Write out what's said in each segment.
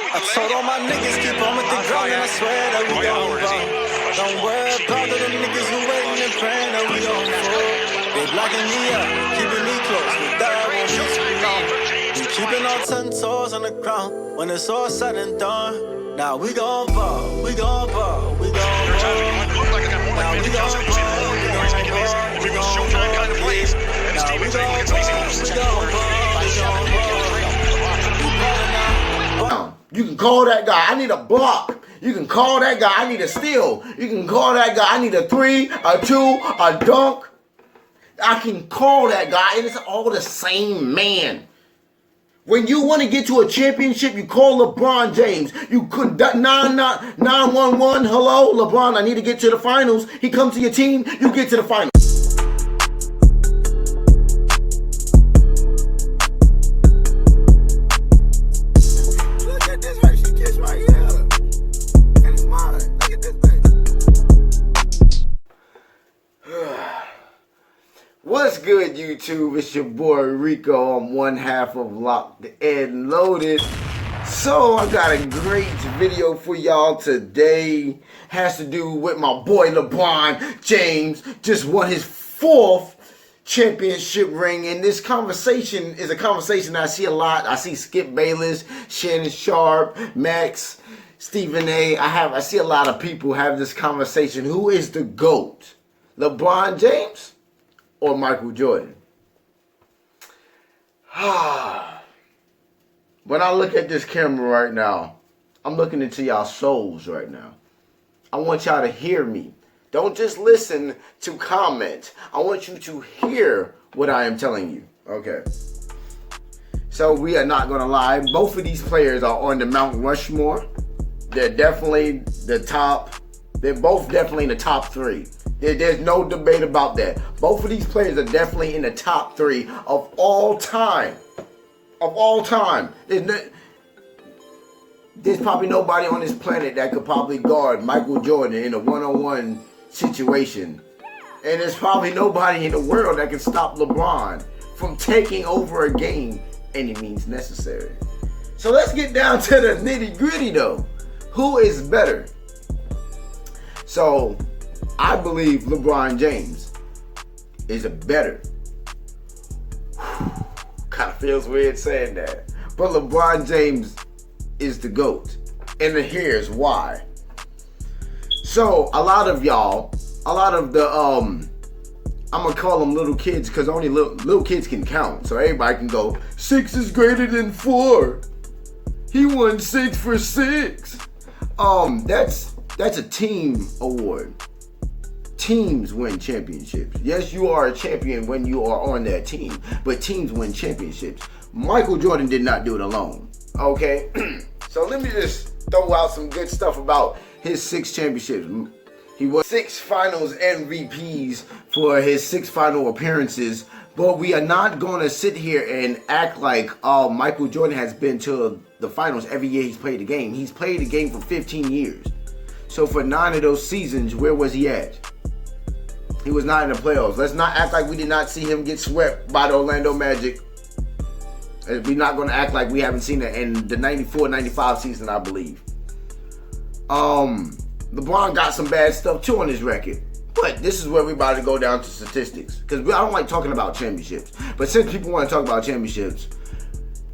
I told all my niggas keep on with the grind, and I swear that we gon' ball. Don't worry about the niggas who waiting and praying that we gon' fall. They blocking me up, keeping me close, but that won't be too long. We keeping our 10 toes on the ground when it's all said and done. Now we gon' ball, we gon' ball, we gon' ball. Now we gon' ball, we gon' ball, we gon' ball. Now we gon' ball, we gon' ball, we gon' ball. You can call that guy, I need a block. You can call that guy, I need a steal. You can call that guy, I need a 3, a 2, a dunk. I can call that guy, and it's all the same man. When you want to get to a championship, you call LeBron James. You could 911, hello, LeBron, I need to get to the finals. He comes to your team, you get to the finals. What's good, YouTube? It's your boy Rico. I'm one half of Locked and Loaded. So I got a great video for y'all today. Has to do with my boy LeBron James. Just won his 4th championship ring, and this conversation is a conversation I see a lot. I see Skip Bayless, Shannon Sharp, Max, Stephen A. I see a lot of people have this conversation. Who is the GOAT? LeBron James or Michael Jordan? When I look at this camera right now, I'm looking into y'all souls right now. I want y'all to hear me. Don't just listen to comment. I want you to hear what I am telling you. Okay. So we are not going to lie. Both of these players are on the Mount Rushmore. They're definitely the top. They're both definitely in the top 3. There's no debate about that. Both of these players are definitely in the top 3 of all time. Of all time. There's probably nobody on this planet that could probably guard Michael Jordan in a one-on-one situation. And there's probably nobody in the world that can stop LeBron from taking over a game any means necessary. So let's get down to the nitty-gritty though. Who is better? So I believe LeBron James is a better. Kind of feels weird saying that. But LeBron James is the GOAT. And here's why. So a lot of y'all, a lot of the, I'm going to call them little kids because only little kids can count. So everybody can go, 6 is greater than 4. He won 6 for 6. That's a team award. Teams win championships. Yes, you are a champion when you are on that team, but teams win championships. Michael Jordan did not do it alone. Okay? So let me just throw out some good stuff about his 6 championships. He won 6 finals MVPs for his 6 final appearances, but we are not going to sit here and act like Michael Jordan has been to the finals every year he's played the game. He's played the game for 15 years. So for 9 of those seasons, where was he at? He was not in the playoffs. Let's not act like we did not see him get swept by the Orlando Magic. We're not going to act like we haven't seen it in the 94-95 season, I believe. LeBron got some bad stuff too on his record. But this is where we're about to go down to statistics. Because I don't like talking about championships. But since people want to talk about championships,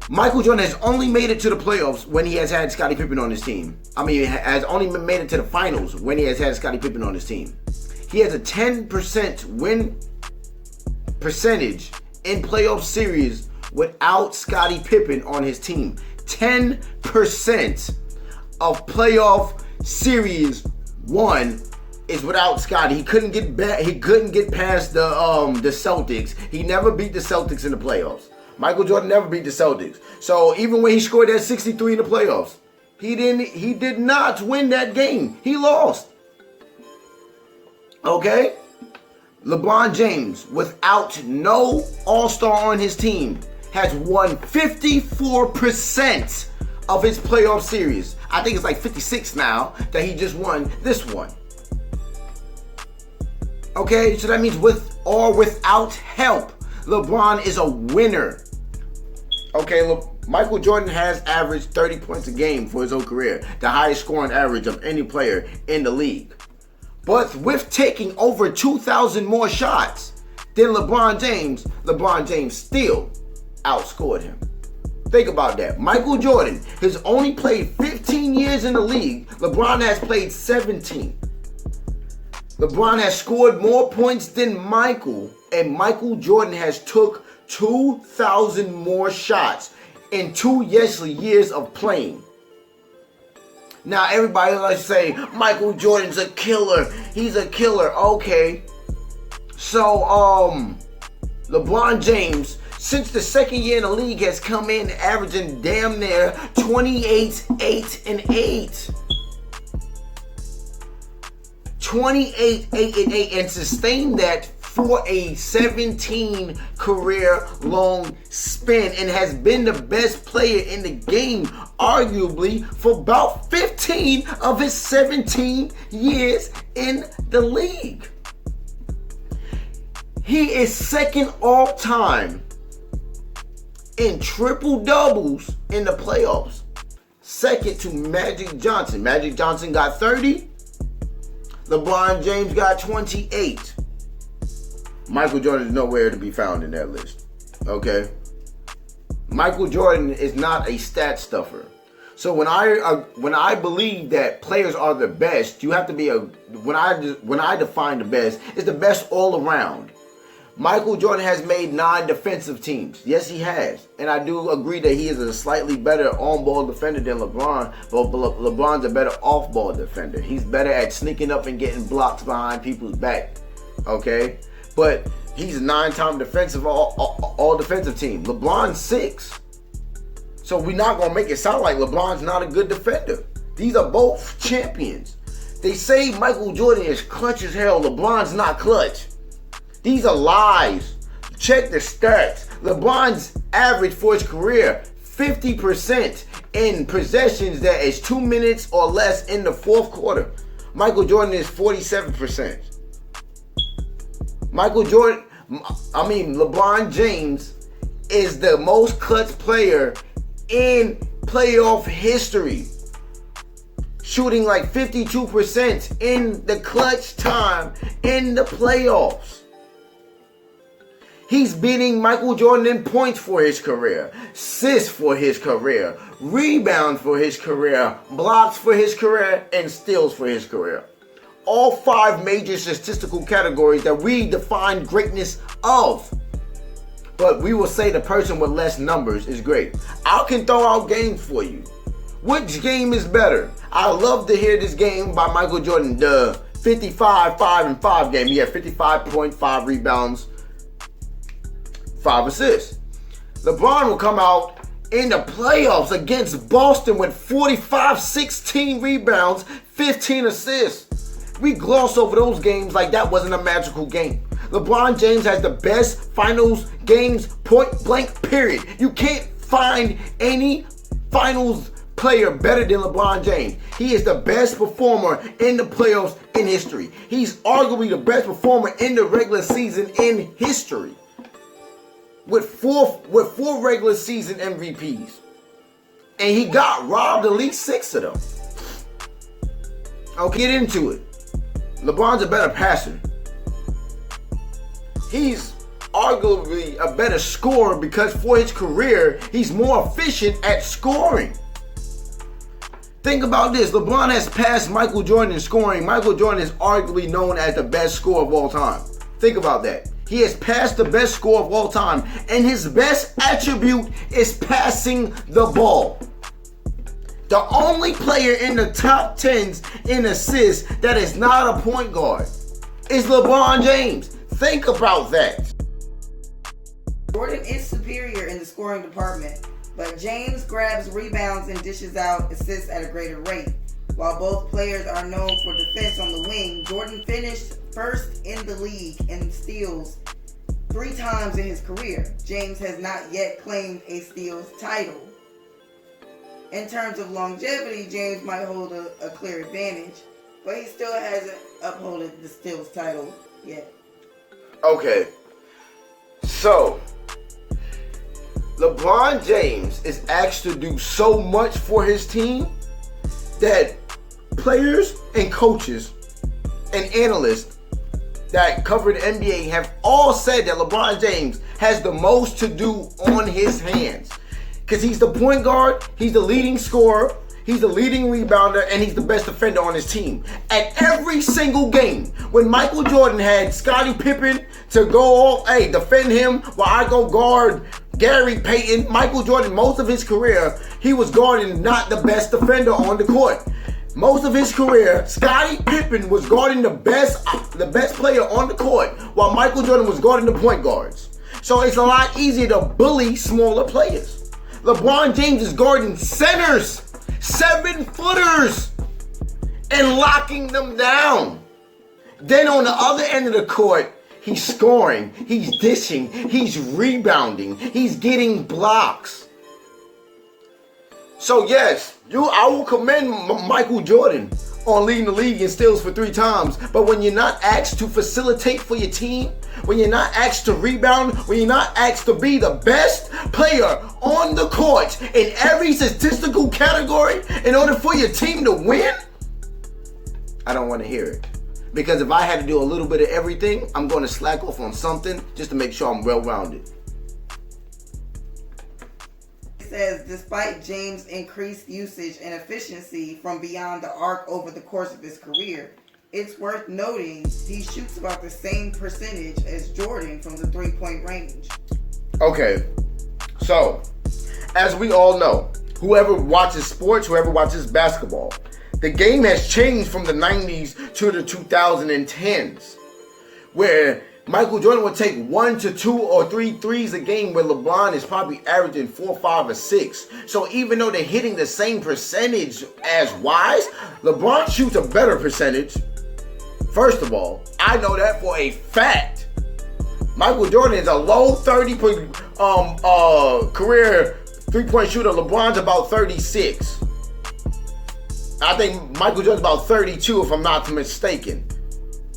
Michael Jordan has only made it to the playoffs when he has had Scottie Pippen on his team. I mean, has only made it to the finals when he has had Scottie Pippen on his team. He has a 10% win percentage in playoff series without Scottie Pippen on his team. 10% of playoff series won is without Scottie. He couldn't get past the Celtics. He never beat the Celtics in the playoffs. Michael Jordan never beat the Celtics. So even when he scored that 63 in the playoffs, he did not win that game. He lost. Okay? LeBron James, without no All-Star on his team, has won 54% of his playoff series. I think it's like 56 now that he just won this one. Okay? So that means with or without help, LeBron is a winner. Okay, look, Michael Jordan has averaged 30 points a game for his whole career, the highest scoring average of any player in the league. But with taking over 2,000 more shots than LeBron James still outscored him. Think about that. Michael Jordan has only played 15 years in the league. LeBron has played 17. LeBron has scored more points than Michael, and Michael Jordan has took 2,000 more shots in 2 years of playing. Now everybody likes to say, Michael Jordan's a killer. He's a killer. Okay. So, LeBron James, since the second year in the league, has come in averaging damn near 28, 8, and 8. 28, 8, and 8, and sustained that for a 17 career long span, and has been the best player in the game, arguably, for about 15 of his 17 years in the league. He is second all time in triple doubles in the playoffs. Second to Magic Johnson. Magic Johnson got 30. LeBron James got 28. Michael Jordan is nowhere to be found in that list. Okay? Michael Jordan is not a stat stuffer. So when I believe that players are the best, you have to be when I define the best, it's the best all around. Michael Jordan has made 9 defensive teams. Yes, he has. And I do agree that he is a slightly better on-ball defender than LeBron, but LeBron's a better off-ball defender. He's better at sneaking up and getting blocks behind people's back. Okay? But he's a 9-time defensive all defensive team. LeBron's 6. So we're not going to make it sound like LeBron's not a good defender. These are both champions. They say Michael Jordan is clutch as hell. LeBron's not clutch. These are lies. Check the stats. LeBron's average for his career, 50% in possessions that is 2 minutes or less in the fourth quarter. Michael Jordan is 47%. LeBron James is the most clutch player in playoff history. Shooting like 52% in the clutch time in the playoffs. He's beating Michael Jordan in points for his career, assists for his career, rebounds for his career, blocks for his career, and steals for his career. All 5 major statistical categories that we define greatness of. But we will say the person with less numbers is great. I can throw out games for you. Which game is better? I love to hear this game by Michael Jordan, the 55, 5, and 5 game. He had 55.5 rebounds, 5 assists. LeBron will come out in the playoffs against Boston with 45, 16 rebounds, 15 assists. We gloss over those games like that wasn't a magical game. LeBron James has the best finals games, point blank, period. You can't find any finals player better than LeBron James. He is the best performer in the playoffs in history. He's arguably the best performer in the regular season in history. With four regular season MVPs. And he got robbed at least 6 of them. I'll get into it. LeBron's a better passer. He's arguably a better scorer because for his career, he's more efficient at scoring. Think about this. LeBron has passed Michael Jordan in scoring. Michael Jordan is arguably known as the best scorer of all time. Think about that. He has passed the best score of all time, and his best attribute is passing the ball. The only player in the top 10s in assists that is not a point guard is LeBron James. Think about that. Jordan is superior in the scoring department, but James grabs rebounds and dishes out assists at a greater rate. While both players are known for defense on the wing, Jordan finished first in the league in steals 3 times in his career. James has not yet claimed a steals title. In terms of longevity, James might hold a clear advantage, but he still hasn't upholded the steals title yet. Okay, so LeBron James is asked to do so much for his team that players and coaches and analysts that cover the NBA have all said that LeBron James has the most to do on his hands. Because he's the point guard, he's the leading scorer, he's the leading rebounder, and he's the best defender on his team. At every single game, when Michael Jordan had Scottie Pippen to go, defend him while I go guard Gary Payton, Michael Jordan, most of his career, he was guarding not the best defender on the court. Most of his career, Scottie Pippen was guarding the best player on the court, while Michael Jordan was guarding the point guards. So it's a lot easier to bully smaller players. LeBron James is guarding centers, 7-footers, and locking them down. Then on the other end of the court, he's scoring, he's dishing, he's rebounding, he's getting blocks. So yes, I will commend Michael Jordan on leading the league in steals for 3 times. But when you're not asked to facilitate for your team, when you're not asked to rebound, when you're not asked to be the best player on the court in every statistical category in order for your team to win, I don't want to hear it. Because if I had to do a little bit of everything, I'm going to slack off on something just to make sure I'm well-rounded. It says, despite James' increased usage and efficiency from beyond the arc over the course of his career, it's worth noting he shoots about the same percentage as Jordan from the 3-point range. Okay, so as we all know, whoever watches sports, whoever watches basketball, the game has changed from the 90s to the 2010s, where Michael Jordan would take 1 to 2 or 3 threes a game, where LeBron is probably averaging 4, 5, or 6. So even though they're hitting the same percentage as wise, LeBron shoots a better percentage. First of all, I know that for a fact. Michael Jordan is a low 30 career 3-point shooter. LeBron's about 36. I think Michael Jordan's about 32 if I'm not mistaken.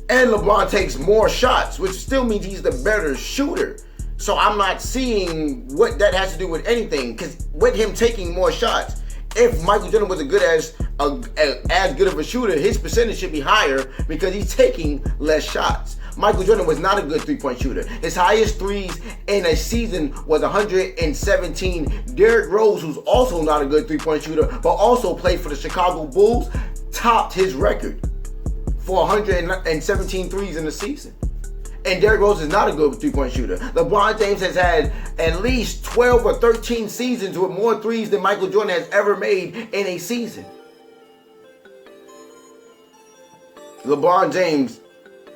And LeBron takes more shots, which still means he's the better shooter. So I'm not seeing what that has to do with anything. Because with him taking more shots, if Michael Jordan was as good of a shooter, his percentage should be higher because he's taking less shots. Michael Jordan was not a good 3-point shooter. His highest threes in a season was 117. Derrick Rose, who's also not a good 3-point shooter, but also played for the Chicago Bulls, topped his record for 117 threes in the season. And Derrick Rose is not a good 3-point shooter. LeBron James has had at least 12 or 13 seasons with more threes than Michael Jordan has ever made in a season. LeBron James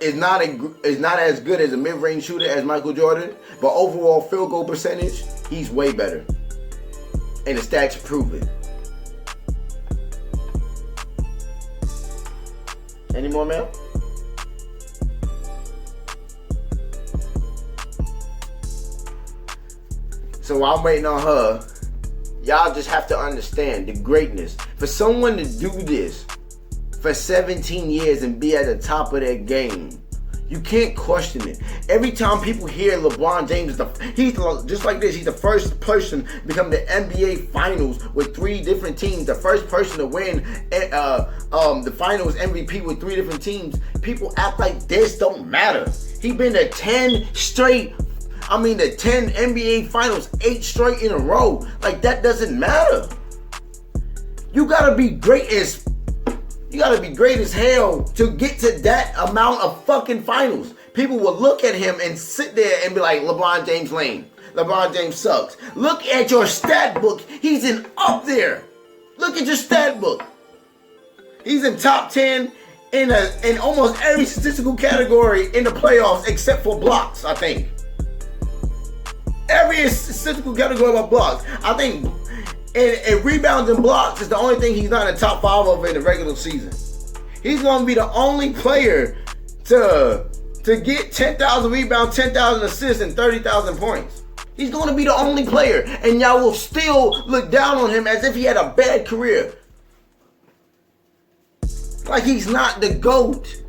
is not as good as a mid-range shooter as Michael Jordan, but overall field goal percentage, he's way better. And the stats prove it. Any more, man? So while I'm waiting on her, y'all just have to understand the greatness. For someone to do this for 17 years and be at the top of their game, you can't question it. Every time people hear LeBron James, he's just like this. He's the first person to become the NBA Finals with 3 different teams. The first person to win the Finals MVP with 3 different teams. People act like this don't matter. He's been to 10 NBA Finals, 8 straight in a row. Like, that doesn't matter. You gotta be great as hell to get to that amount of fucking finals. People will look at him and sit there and be like, LeBron James lame. LeBron James sucks. Look at your stat book. He's up there. Look at your stat book. He's in top 10 in almost every statistical category in the playoffs except for blocks, I think. Every statistical category about blocks. I think in rebounds and blocks is the only thing he's not in the top 5 of in the regular season. He's going to be the only player to get 10,000 rebounds, 10,000 assists, and 30,000 points. He's going to be the only player, and y'all will still look down on him as if he had a bad career. Like, he's not the GOAT.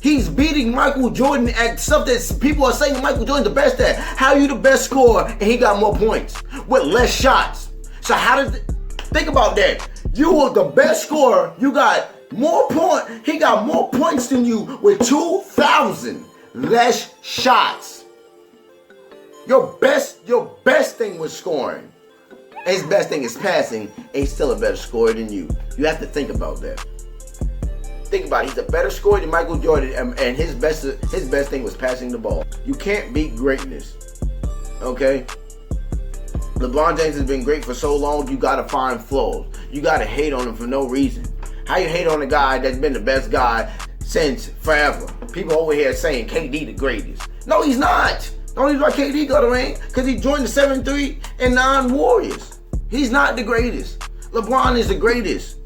He's beating Michael Jordan at stuff that people are saying Michael Jordan's the best at. How are you the best scorer and he got more points with less shots? So think about that. You were the best scorer. You got more points. He got more points than you with 2,000 less shots. Your best thing was scoring. And his best thing is passing, and he's still a better scorer than you. You have to think about that. Think about it. He's a better scorer than Michael Jordan, and his best thing was passing the ball. You can't beat greatness. Okay? LeBron James has been great for so long, you gotta find flaws. You gotta hate on him for no reason. How you hate on a guy that's been the best guy since forever? People over here saying KD the greatest. No, he's not. The only reason why KD got a ring, because he joined the 7-3 and 9 Warriors. He's not the greatest. LeBron is the greatest.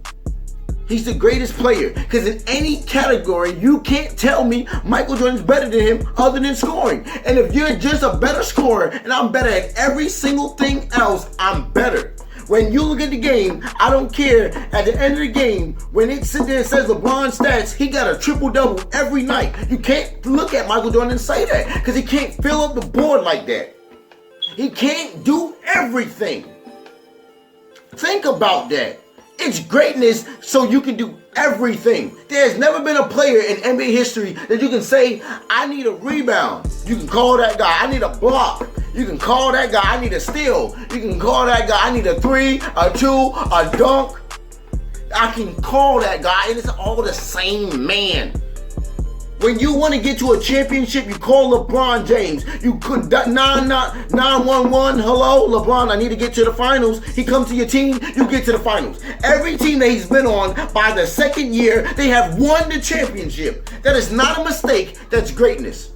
He's the greatest player. Because in any category, you can't tell me Michael Jordan's better than him other than scoring. And if you're just a better scorer and I'm better at every single thing else, I'm better. When you look at the game, I don't care. At the end of the game, when it sits there and says LeBron stats, he got a triple-double every night. You can't look at Michael Jordan and say that because he can't fill up the board like that. He can't do everything. Think about that. It's greatness so you can do everything. There's never been a player in NBA history that you can say, I need a rebound. You can call that guy, I need a block. You can call that guy, I need a steal. You can call that guy, I need a 3, a 2, a dunk. I can call that guy, and it's all the same man. When you want to get to a championship, you call LeBron James. You could 911. Hello, LeBron, I need to get to the finals. He comes to your team, you get to the finals. Every team that he's been on, by the second year, they have won the championship. That is not a mistake. That's greatness.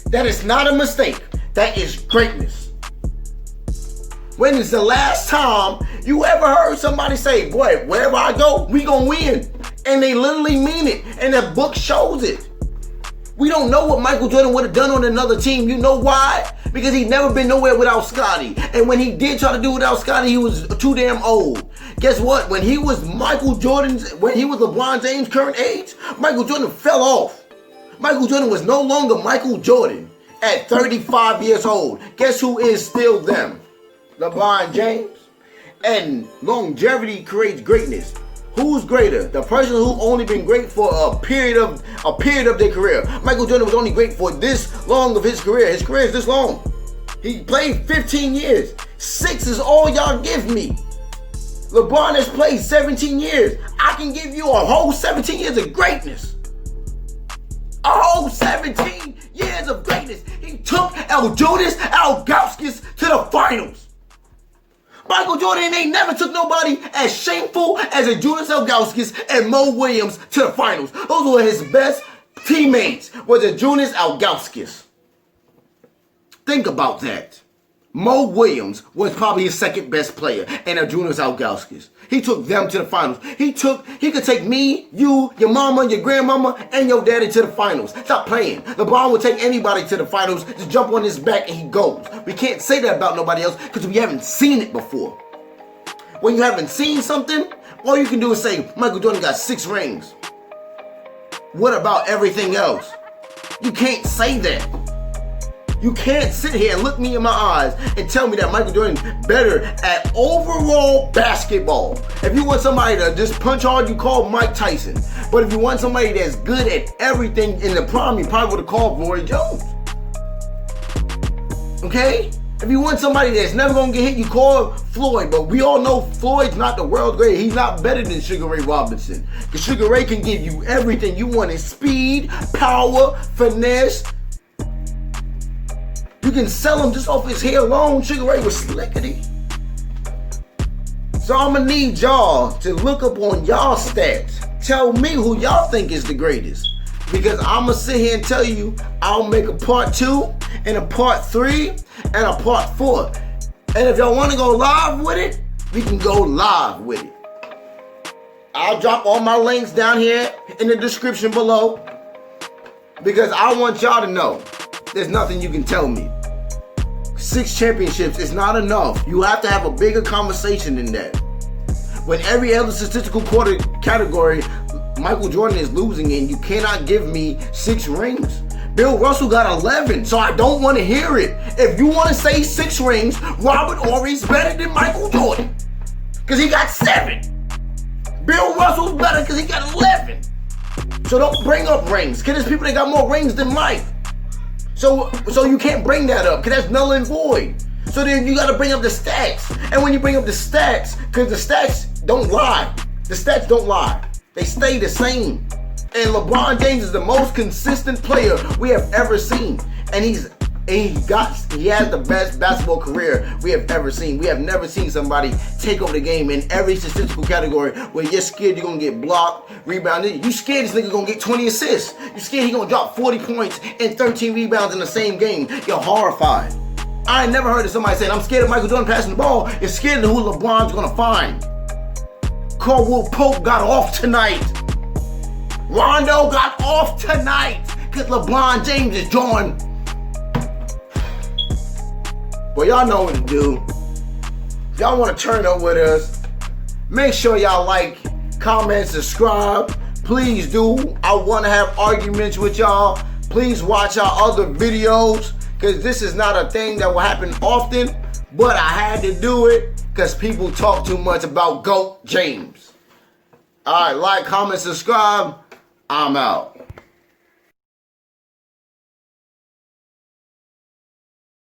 That is not a mistake. That is greatness. When is the last time you ever heard somebody say, boy, wherever I go, we gonna win? And they literally mean it. And the book shows it. We don't know what Michael Jordan would have done on another team. You know why? Because he'd never been nowhere without Scottie. And when he did try to do without Scottie, he was too damn old. Guess what? When he was LeBron James' current age, Michael Jordan fell off. Michael Jordan was no longer Michael Jordan at 35 years old. Guess who is still them? LeBron James. And longevity creates greatness. Who's greater? The person who only been great for a period of their career. Michael Jordan was only great for this long of his career. His career is this long. He played 15 years. 6 is all y'all give me. LeBron has played 17 years. I can give you a whole 17 years of greatness. A whole 17 years of greatness. He took Jonas Ilgauskas to the finals. Michael Jordan ain't never took nobody as shameful as a Jonas Ilgauskas and Mo Williams to the finals. Those were his best teammates, was a Jonas Ilgauskas. Think about that. Mo Williams was probably his second best player, and a Jonas Ilgauskas. He took them to the finals. He could take me, you, your mama, your grandmama, and your daddy to the finals. Stop playing. LeBron would take anybody to the finals, just jump on his back and he goes. We can't say that about nobody else because we haven't seen it before. When you haven't seen something, all you can do is say, Michael Jordan got 6 rings. What about everything else? You can't say that. You can't sit here and look me in my eyes and tell me that Michael Jordan's better at overall basketball. If you want somebody to just punch hard, you call Mike Tyson. But if you want somebody that's good at everything in the prime, you probably would have called Roy Jones. Okay? If you want somebody that's never going to get hit, you call Floyd. But we all know Floyd's not the world's greatest. He's not better than Sugar Ray Robinson. Because Sugar Ray can give you everything you want in speed, power, finesse. You can sell him just off his hair alone. Sugar Ray was slickety. So I'm going to need y'all to look up on y'all stats. Tell me who y'all think is the greatest. Because I'm going to sit here and tell you, I'll make a part 2 and a part 3 and a part 4. And if y'all want to go live with it, we can go live with it. I'll drop all my links down here in the description below. Because I want y'all to know there's nothing you can tell me. 6 championships is not enough. You have to have a bigger conversation than that. When every other statistical category Michael Jordan is losing and you cannot give me 6 rings. Bill Russell got 11, so I don't want to hear it. If you want to say 6 rings, Robert Horry's better than Michael Jordan because he got 7. Bill Russell's better because he got 11. So don't bring up rings because there's people that got more rings than Mike. So you can't bring that up because that's null and void. So then you got to bring up the stats. And when you bring up the stats, because the stats don't lie. The stats don't lie. They stay the same. And LeBron James is the most consistent player we have ever seen. And he has the best basketball career we have ever seen. We have never seen somebody take over the game in every statistical category where you're scared you're going to get blocked, rebounded. You scared this nigga going to get 20 assists. You scared he going to drop 40 points and 13 rebounds in the same game. You're horrified. I ain't never heard of somebody saying, I'm scared of Michael Jordan passing the ball. You're scared of who LeBron's going to find. Caldwell Pope got off tonight. Rondo got off tonight because LeBron James is joined. Well, y'all know what to do. If y'all want to turn up with us, make sure y'all like, comment, subscribe. Please do. I want to have arguments with y'all. Please watch our other videos because this is not a thing that will happen often, but I had to do it because people talk too much about GOAT James. All right, like, comment, subscribe. I'm out.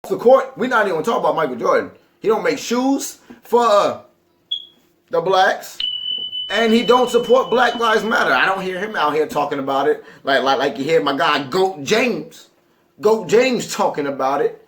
The court, we're not even talking about Michael Jordan. He don't make shoes for the blacks, and he don't support Black Lives Matter. I don't hear him out here talking about it like you hear my guy GOAT James talking about it.